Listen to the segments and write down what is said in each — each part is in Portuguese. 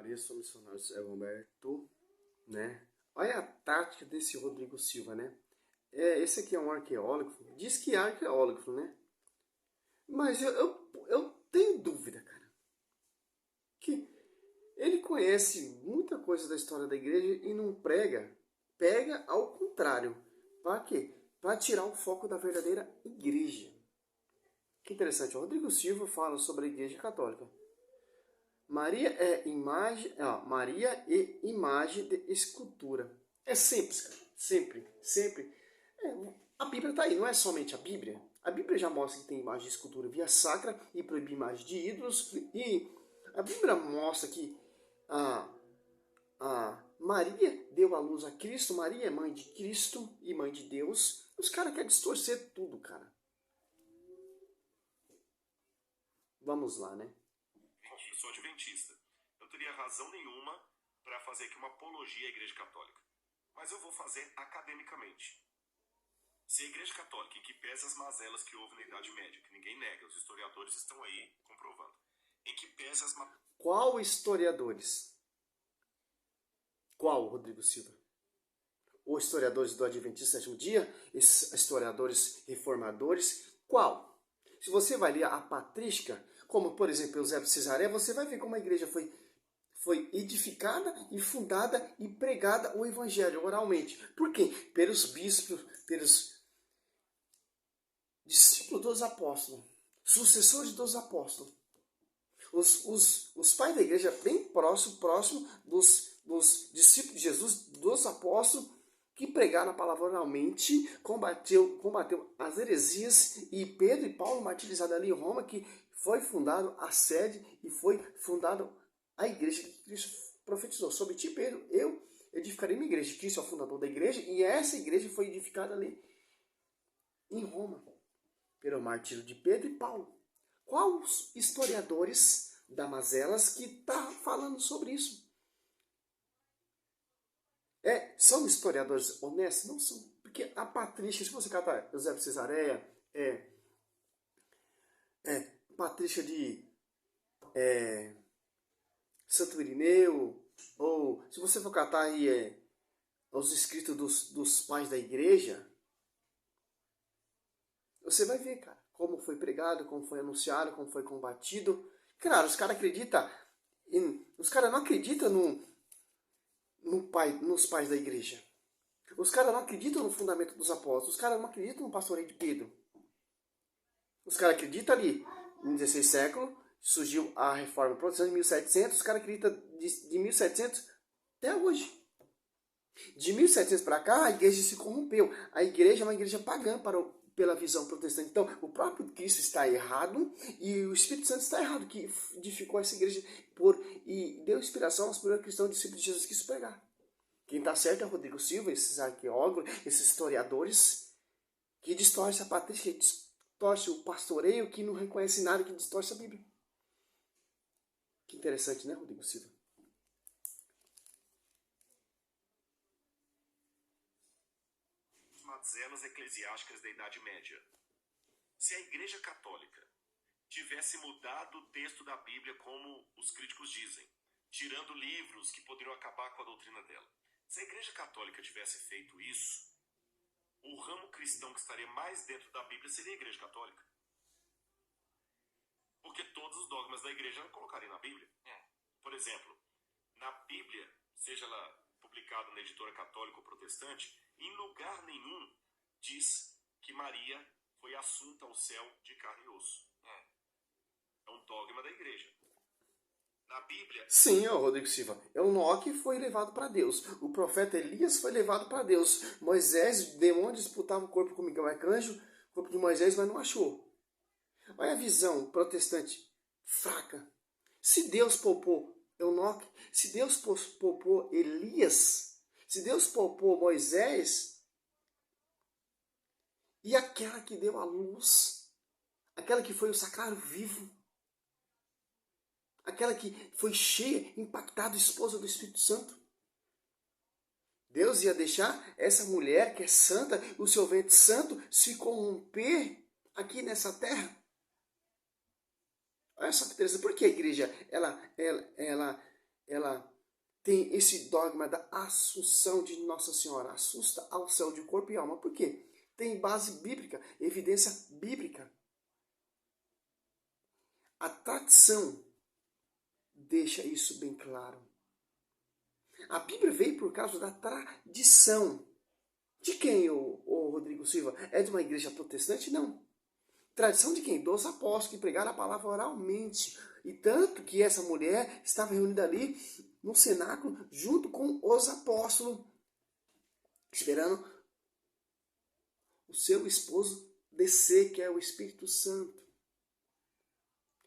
Maria, sou missionário José Roberto, né? Olha a tática desse Rodrigo Silva, né? Esse aqui é um arqueólogo, diz que é arqueólogo, né? Mas eu tenho dúvida, cara, que ele conhece muita coisa da história da igreja e não prega, pega ao contrário. Para quê? Para tirar o foco da verdadeira igreja. Que interessante, o Rodrigo Silva fala sobre a igreja católica. Maria e imagem de escultura. É simples, cara. Sempre, sempre. A Bíblia está aí, não é somente a Bíblia. A Bíblia já mostra que tem imagem de escultura via sacra e proíbe imagem de ídolos. E a Bíblia mostra que a Maria deu à luz a Cristo. Maria é mãe de Cristo e mãe de Deus. Os caras querem distorcer tudo, cara. Vamos lá, né? Eu sou adventista. Eu não teria razão nenhuma para fazer aqui uma apologia à Igreja Católica. Mas eu vou fazer academicamente. Se a Igreja Católica, em que pese as mazelas que houve na Idade Média, que ninguém nega, os historiadores estão aí comprovando, em que pese as... Qual historiadores? Qual, Rodrigo Silva? Os historiadores do Adventista Sétimo Dia? Esses historiadores reformadores? Qual? Se você vai ler a patrística, como por exemplo Eusébio de Cesareia, você vai ver como a igreja foi edificada e fundada e pregada o evangelho oralmente. Por quê? Pelos bispos, pelos discípulos dos apóstolos, sucessores dos apóstolos. Os pais da igreja bem próximo dos discípulos de Jesus, dos apóstolos, que pregaram a palavra oralmente, combateu as heresias, e Pedro e Paulo martirizados ali em Roma, que foi fundado a sede e foi fundado a igreja que Cristo profetizou. Sobre ti, Pedro, eu edificarei minha igreja. Cristo é o fundador da igreja, e essa igreja foi edificada ali em Roma, pelo martírio de Pedro e Paulo. Quais historiadores Damazelas que está falando sobre isso? São historiadores honestos? Não são. Porque a patrícia, se você catar Eusébio de Cesareia, patrícia de Santo Irineu, ou se você for catar aí os escritos dos pais da igreja, você vai ver, cara, como foi pregado, como foi anunciado, como foi combatido. Claro, os caras acreditam, os caras não acreditam nos pais da igreja. Os caras não acreditam no fundamento dos apóstolos. Os caras não acreditam no pastoreio de Pedro. Os caras acreditam ali, no 16 século, surgiu a reforma protestante em 1700. Os caras acreditam de 1700 até hoje. De 1700 para cá, a igreja se corrompeu. A igreja é uma igreja pagã pela visão protestante. Então, o próprio Cristo está errado e o Espírito Santo está errado, que edificou essa igreja e deu inspiração aos primeiros cristãos discípulos de Jesus Cristo pregar. Quem está certo é o Rodrigo Silva, esses arqueólogos, esses historiadores, que distorcem a patrícia, que distorcem o pastoreio, que não reconhece nada, que distorce a Bíblia. Que interessante, né, Rodrigo Silva? Mazelas eclesiásticas da Idade Média. Se a Igreja Católica tivesse mudado o texto da Bíblia como os críticos dizem, tirando livros que poderiam acabar com a doutrina dela, se a Igreja Católica tivesse feito isso, o ramo cristão que estaria mais dentro da Bíblia seria a Igreja Católica. Porque todos os dogmas da Igreja não colocariam na Bíblia. Por exemplo, na Bíblia, seja ela publicada na editora católica ou protestante, em lugar nenhum diz que Maria foi assunta ao céu de carne e osso. É um dogma da Igreja. Na Bíblia... Sim, Rodrigo Silva. Enoque foi levado para Deus. O profeta Elias foi levado para Deus. Moisés, o demônio disputava o corpo com Miguel Arcanjo, o corpo de Moisés, mas não achou. Olha a visão protestante fraca. Se Deus poupou Enoque, se Deus poupou Elias, se Deus poupou Moisés, e aquela que deu a luz, aquela que foi o sacrário vivo, aquela que foi cheia, impactada, esposa do Espírito Santo. Deus ia deixar essa mulher que é santa, o seu ventre santo, se corromper aqui nessa terra? Olha só que interessante. Por que a igreja ela tem esse dogma da assunção de Nossa Senhora, assusta ao céu de corpo e alma. Por quê? Tem base bíblica, evidência bíblica. A tradição deixa isso bem claro. A Bíblia veio por causa da tradição. De quem, o Rodrigo Silva? É de uma igreja protestante? Não. Tradição de quem? Dos apóstolos que pregaram a palavra oralmente. E tanto que essa mulher estava reunida ali no cenáculo junto com os apóstolos, esperando o seu esposo descer, que é o Espírito Santo.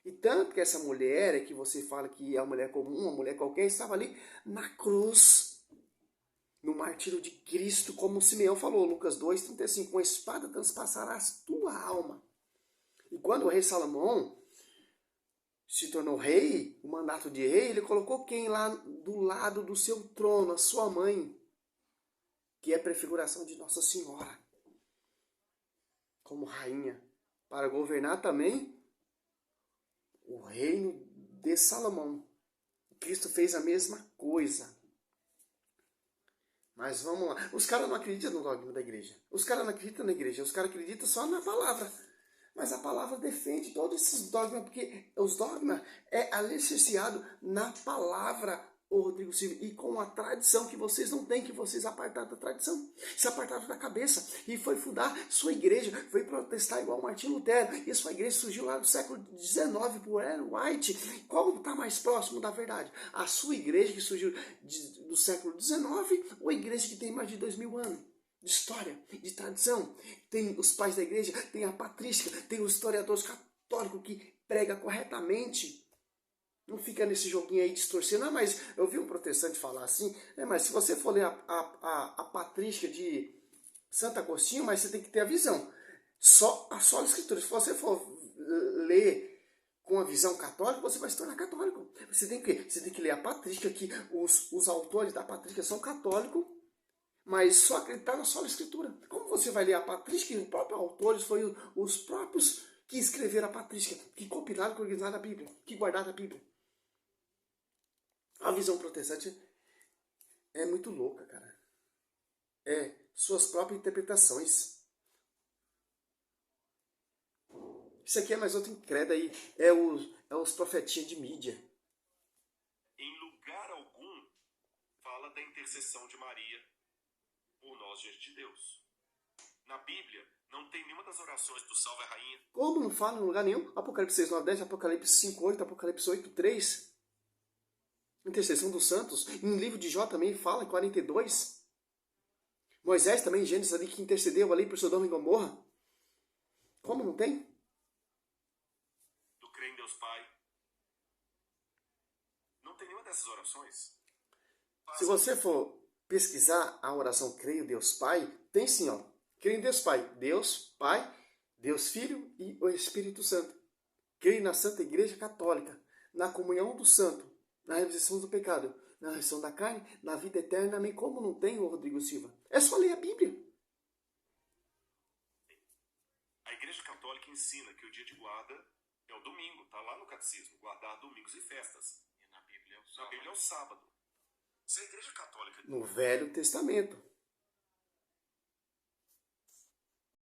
E tanto que essa mulher, é que você fala que é uma mulher comum, uma mulher qualquer, estava ali na cruz, no martírio de Cristo, como Simeão falou, Lucas 2,35, com a espada transpassará a tua alma. E quando o rei Salomão se tornou rei, o mandato de rei, ele colocou quem lá do lado do seu trono? A sua mãe, que é a prefiguração de Nossa Senhora, como rainha, para governar também o reino de Salomão. Cristo fez a mesma coisa. Mas vamos lá. Os caras não acreditam no dogma da igreja. Os caras não acreditam na igreja. Os caras acreditam só na palavra. Mas a palavra defende todos esses dogmas, porque os dogmas é alicerciado na palavra, ô Rodrigo Silva, e com a tradição que vocês não têm, que vocês apartaram da tradição, se apartaram da cabeça, e foi fundar sua igreja, foi protestar igual Martinho Lutero, e sua igreja surgiu lá no século XIX por Ellen White. Qual está mais próximo da verdade? A sua igreja que surgiu do século XIX, ou a igreja que tem mais de 2000 anos? De história, de tradição. Tem os pais da igreja, tem a patrística, tem os historiadores católicos que prega corretamente. Não fica nesse joguinho aí distorcendo. Ah, mas eu vi um protestante falar assim, mas se você for ler a patrística de Santo Agostinho, mas você tem que ter a visão. Só a sola escritura. Se você for ler com a visão católica, você vai se tornar católico. Você tem que ler a patrística, que os autores da patrística são católicos, mas só acreditar na sola escritura. Como você vai ler a patrística, que os próprios autores foram os próprios que escreveram a patrística, que compilaram, que organizaram a Bíblia, que guardaram a Bíblia. A visão protestante é muito louca, cara. É suas próprias interpretações. Isso aqui é mais outro incrédulo aí. É os profetinhas de mídia. Em lugar algum, fala da intercessão de Maria por nós diante de Deus. Na Bíblia, não tem nenhuma das orações do Salve a Rainha. Como não fala em lugar nenhum? Apocalipse 6:9-10, Apocalipse 5:8, Apocalipse 8:3. Intercessão dos santos. Em livro de Jó também fala, em 42. Moisés também, em Gênesis ali, que intercedeu ali por Sodoma e Gomorra. Como não tem? Do crer em Deus Pai. Não tem nenhuma dessas orações. Se você for pesquisar a oração creio em Deus Pai, tem sim, ó. Creio em Deus Pai. Deus Pai, Deus Filho e o Espírito Santo. Creio na Santa Igreja Católica, na comunhão do santo, na remissão do pecado, na ressurreição da carne, na vida eterna. Amém. Como não tem, ô Rodrigo Silva? É só ler a Bíblia. A Igreja Católica ensina que o dia de guarda é o domingo, tá lá no catecismo, guardar domingos e festas. E na Bíblia é o sábado. Se a Igreja Católica... No Velho Testamento.